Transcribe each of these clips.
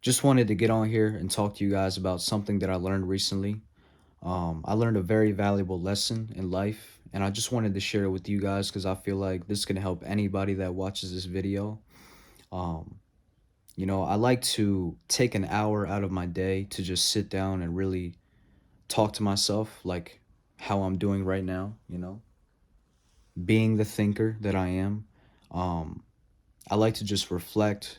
Just wanted to get on here and talk to you guys about something that I learned recently. I learned a very valuable lesson in life, and I just wanted to share it with you guys because I feel like this can help anybody that watches this video. Um, I like to take an hour out of my day to just sit down and really talk to myself, like how I'm doing right now, being the thinker that I am. Um, I like to just reflect,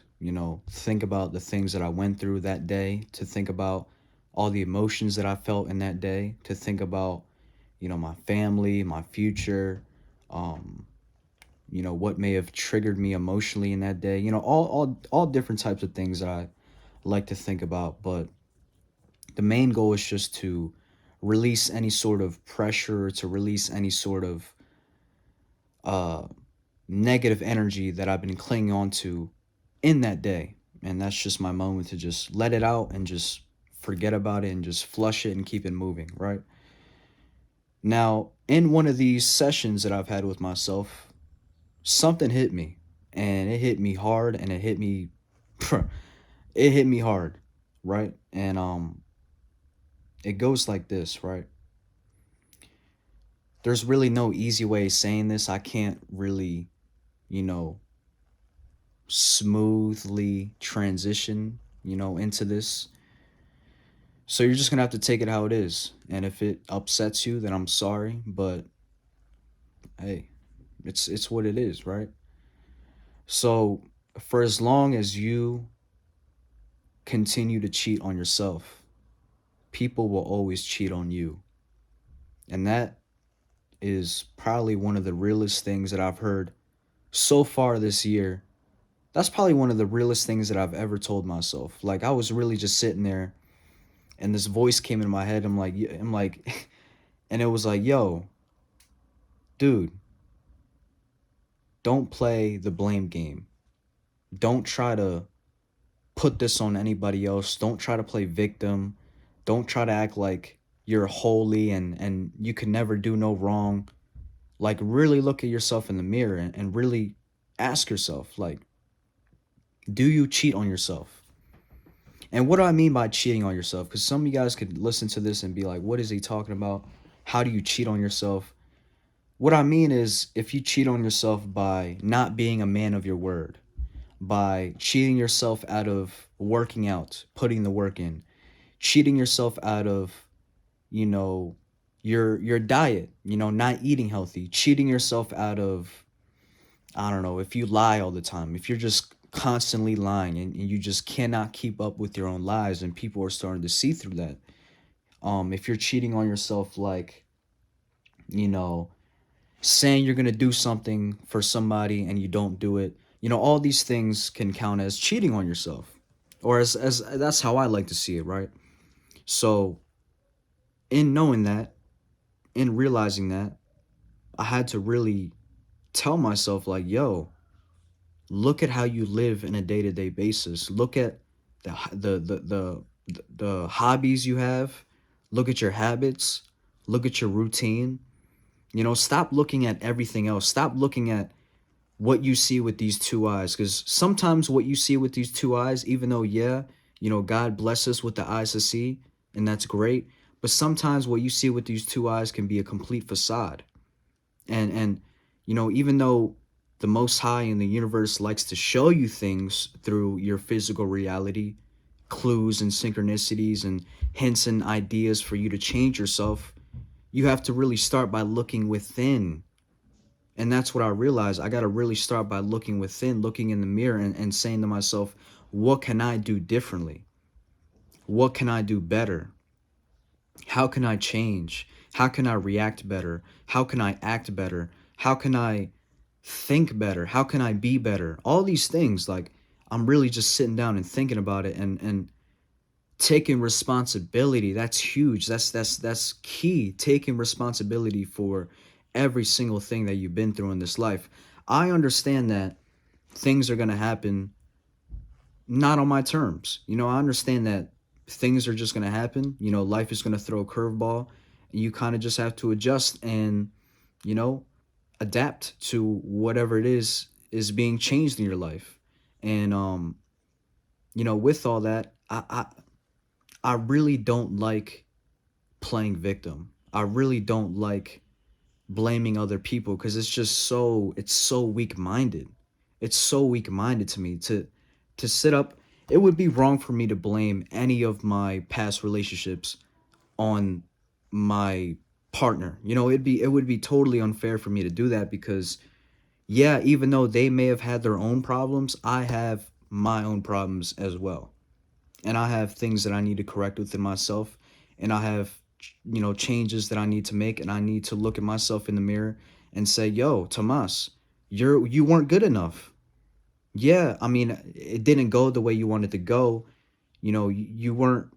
think about the things that I went through that day, to think about all the emotions that I felt in that day, to think about, my family, my future, um, what may have triggered me emotionally in that day, all different types of things that I like to think about. But the main goal is just to release any sort of pressure, to release any sort of uh, negative energy that I've been clinging on to in that day. And that's just my moment to just let it out and just forget about it and just flush it and keep it moving, right? Now, in one of these sessions that I've had with myself, something hit me, and it hit me hard, and it hit me it hit me hard, right? And it goes like this, right? There's really no easy way of saying this. I can't really, you know, smoothly transition, into this. So you're just gonna have to take it how it is. And if it upsets you, then I'm sorry, but hey, it's what it is, right? So for as long as you continue to cheat on yourself, people will always cheat on you. And that is probably one of the realest things that I've heard so far this year. That's probably one of the realest things that I've ever told myself. Like I was really just sitting there and this voice came in my head. I'm like and it was like, "Yo, dude, don't play the blame game. Don't try to put this on anybody else. Don't try to play victim. Don't try to act like you're holy and you can never do no wrong. Like really look at yourself in the mirror and really ask yourself, like, do you cheat on yourself? And what do I mean by cheating on yourself? Because some of you guys could listen to this and be like, what is he talking about? How do you cheat on yourself? What I mean is if you cheat on yourself by not being a man of your word, by cheating yourself out of working out, putting the work in, cheating yourself out of, you know, your diet, not eating healthy, cheating yourself out of, I don't know, if you lie all the time, if you're just constantly lying and you just cannot keep up with your own lies and people are starting to see through that. If you're cheating on yourself like, you know, saying you're going to do something for somebody and you don't do it, all these things can count as cheating on yourself. Or as that's how I like to see it, right? So, in knowing that, in realizing that, I had to really tell myself like, yo, look at how you live in a day-to-day basis. Look at the hobbies you have. Look at your habits. Look at your routine. Stop looking at everything else. Stop looking at what you see with these two eyes, because sometimes what you see with these two eyes, even though, yeah, God bless us with the eyes to see, and that's great, but sometimes what you see with these two eyes can be a complete facade. And even though the Most High in the universe likes to show you things through your physical reality, clues and synchronicities and hints and ideas for you to change yourself, you have to really start by looking within. And that's what I realized. I got to really start by looking within, looking in the mirror and saying to myself, what can I do differently? What can I do better? How can I change? How can I react better? How can I act better? How can I think better? How can I be better? All these things, like I'm really just sitting down and thinking about it and taking responsibility. That's huge. That's key. Taking responsibility for every single thing that you've been through in this life. I understand that things are going to happen not on my terms. I understand that things are just going to happen. Life is going to throw a curveball. And you kind of just have to adjust and, you know, adapt to whatever it is being changed in your life. And with all that, I really don't like playing victim. I really don't like blaming other people because it's so weak-minded. It's so weak-minded to me to sit up. It would be wrong for me to blame any of my past relationships on my partner. It would be totally unfair for me to do that because yeah, even though they may have had their own problems, I have my own problems as well. And I have things that I need to correct within myself, and I have changes that I need to make, and I need to look at myself in the mirror and say, "Yo, Tomas, you weren't good enough." Yeah, I mean, it didn't go the way you wanted to go. You weren't,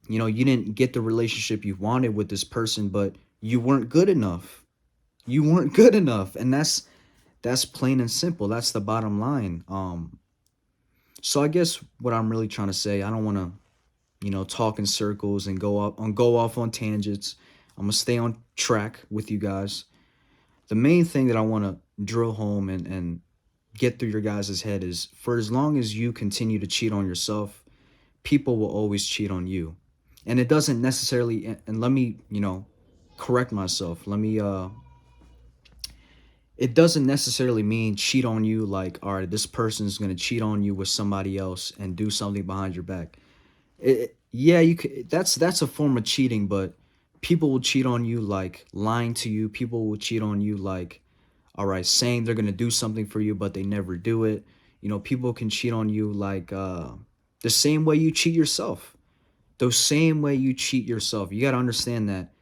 you didn't get the relationship you wanted with this person, but you weren't good enough. You weren't good enough, and that's plain and simple. That's the bottom line. So I guess what I'm really trying to say, I don't want to talk in circles and go off on tangents. I'm gonna stay on track with you guys. The main thing that I want to drill home and get through your guys' head is, for as long as you continue to cheat on yourself, people will always cheat on you. And it doesn't necessarily, and let me, correct myself. It doesn't necessarily mean cheat on you like, all right, this person's going to cheat on you with somebody else and do something behind your back. Yeah, you could, that's a form of cheating, but people will cheat on you like lying to you. People will cheat on you like, all right, saying they're gonna do something for you, but they never do it. People can cheat on you like the same way you cheat yourself. The same way you cheat yourself. You got to understand that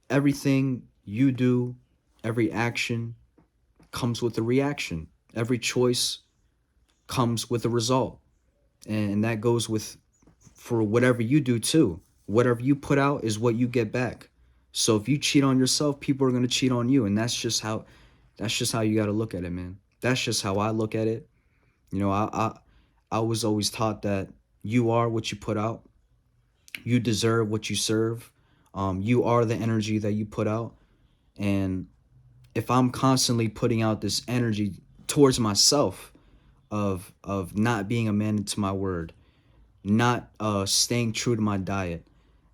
everything you do, every action comes with a reaction. Every choice comes with a result, and that goes with for whatever you do too. Whatever you put out is what you get back. So if you cheat on yourself, people are going to cheat on you, and that's just how you got to look at it, man. That's just how I look at it. I was always taught that you are what you put out. You deserve what you serve. You are the energy that you put out. And if I'm constantly putting out this energy towards myself of not being a man to my word, not staying true to my diet,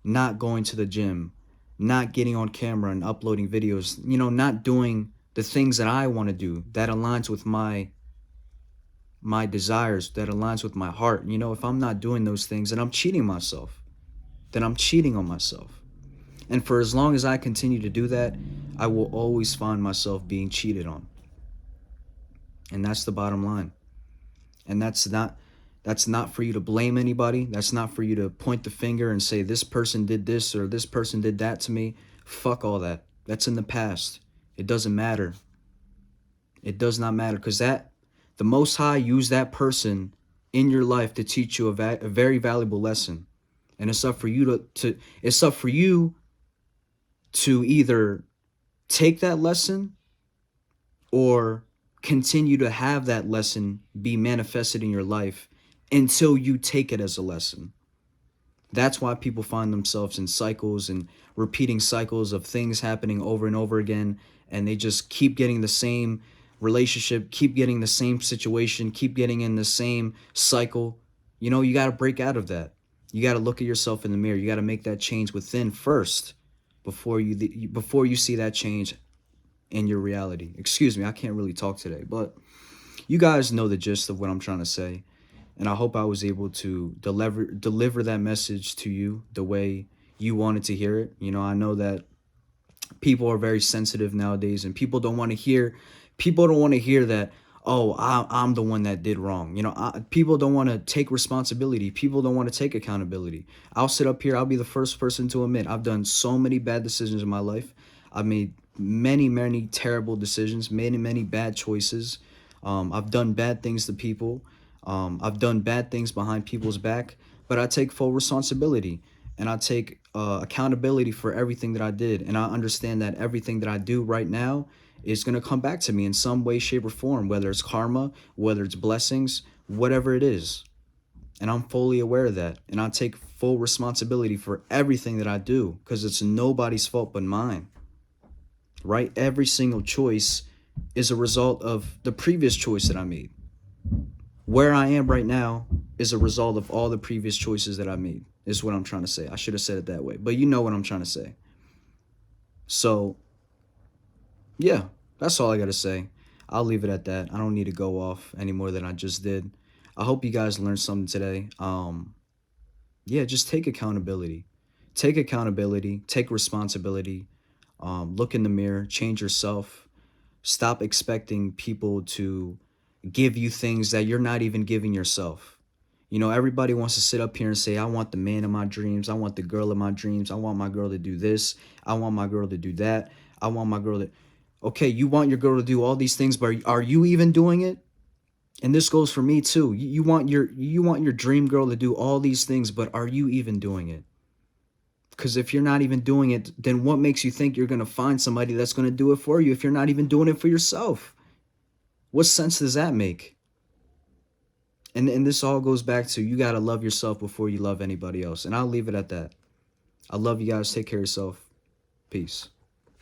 not going to the gym, not getting on camera and uploading videos, not doing the things that I want to do that aligns with my desires, that aligns with my heart. If I'm not doing those things, then I'm cheating myself. Then I'm cheating on myself. And for as long as I continue to do that, I will always find myself being cheated on. And that's the bottom line. And that's not for you to blame anybody. That's not for you to point the finger and say this person did this or this person did that to me. Fuck all that. That's in the past. It doesn't matter. It does not matter, because the Most High used that person in your life to teach you a very valuable lesson. And it's up for you to either take that lesson or continue to have that lesson be manifested in your life until you take it as a lesson. That's why people find themselves in cycles and repeating cycles of things happening over and over again, and they just keep getting the same relationship, keep getting the same situation, keep getting in the same cycle. You got to break out of that. You got to look at yourself in the mirror. You got to make that change within first before you see that change in your reality. Excuse me, I can't really talk today, but you guys know the gist of what I'm trying to say. And I hope I was able to deliver that message to you the way you wanted to hear it. I know that people are very sensitive nowadays, and people don't want to hear that, oh, I'm the one that did wrong. People don't want to take responsibility. People don't want to take accountability. I'll sit up here, I'll be the first person to admit I've done so many bad decisions in my life. I've made many, many terrible decisions, many, many bad choices. I've done bad things to people. I've done bad things behind people's back, but I take full responsibility, and I take accountability for everything that I did. And I understand that everything that I do right now is going to come back to me in some way, shape, or form, whether it's karma, whether it's blessings, whatever it is. And I'm fully aware of that. And I take full responsibility for everything that I do, because it's nobody's fault but mine, right? Every single choice is a result of the previous choice that I made. Where I am right now is a result of all the previous choices that I made, is what I'm trying to say. I should have said it that way, but you know what I'm trying to say. So, yeah, that's all I got to say. I'll leave it at that. I don't need to go off any more than I just did. I hope you guys learned something today. Yeah, just take accountability. Take accountability, take responsibility. Look in the mirror, change yourself. Stop expecting people to give you things that you're not even giving yourself. You know, everybody wants to sit up here and say, I want the man of my dreams. I want the girl of my dreams. I want my girl to do this. I want my girl to do that. I want my girl to. Okay, you want your girl to do all these things, but are you even doing it? And this goes for me too. You want your dream girl to do all these things, but are you even doing it? Because if you're not even doing it, then what makes you think you're going to find somebody that's going to do it for you if you're not even doing it for yourself? What sense does that make? And this all goes back to, you got to love yourself before you love anybody else. And I'll leave it at that. I love you guys. Take care of yourself. Peace.